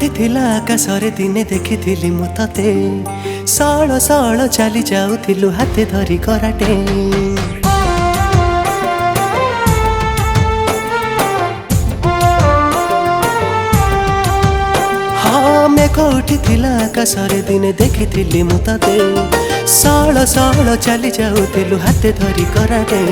उठिथिला आकाशरे दिने देखिथिली मु तते सळ सळ चली जाउथिलु हाते धरी कराटे। हाँ मेघ उठिथिला आकाशरे दिने देखिथिली मु तते सळ सळ चली जाउथिलु हाते धरी कराटे।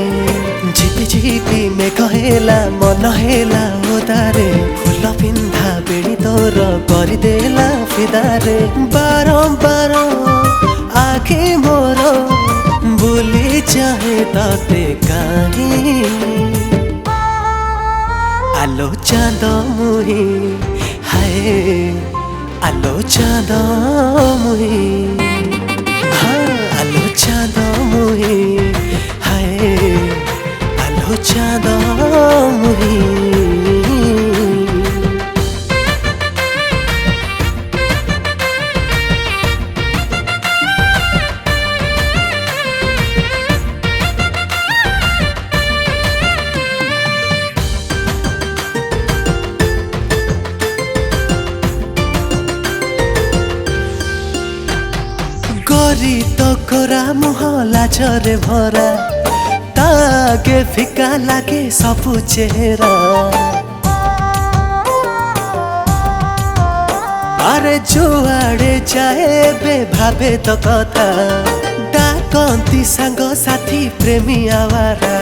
झिपि झिपि मेघ हेला मन हेला ओदारे फूल पिंधा बेणी तोर करदेला फिदारे। बारंबार आखि मोर बुली चाहे तते काहे आलो चाँद मुही हाय आलो चाँद मुही हाँ आलो चाँद मुही हाय आलो चाँद मुही। गरी तो गोरा मुह लाजरे भरा तागे फिका लागे सबु चेहरा। अरे जुआड़े जाए बे भावे तो कथा डाकंती सांग साथी प्रेमी आवारा।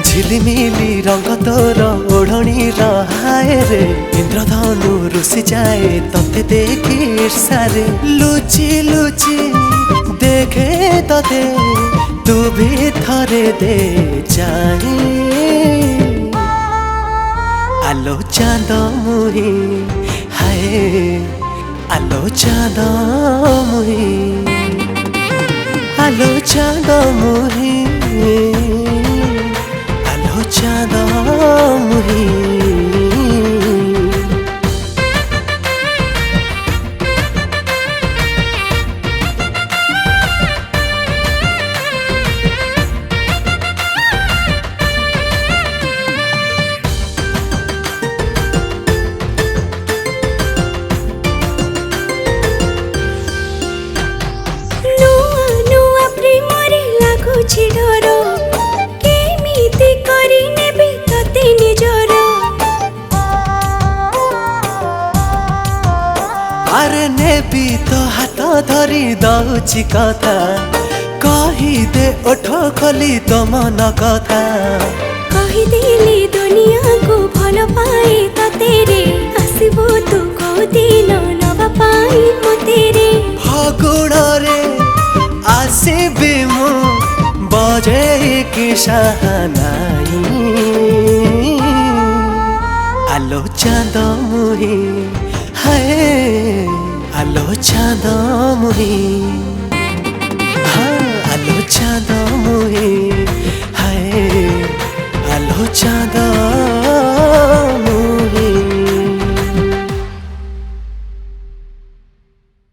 झिलिमिली रंग तोर ओढ़णी हाय रे इंद्रधनु रुषि जाए तते देखी ईर्षारे। लुचि लुचि देखे तते तू भी थरे दे जाए आलो चाँद मुही हाय आलो चाँद मुही आलो चाँद मुही आलो चाँद मुही। डरो केमिति करी नेबी तते निजर। अरे नेबी तो हाथ धरी दउची कथा कही दे ओठ खोली तो मन कथा। कही देली दुनिया को भल पाए तते रे आसीबो तू को दिन नवा पाई मते रे। फगुण रे आसीबी मु बजे की शहनाई आलो चाँद मुही हाय आलो चाँद मुही हाँ आलो चाँद मुही हाय आलो चाँद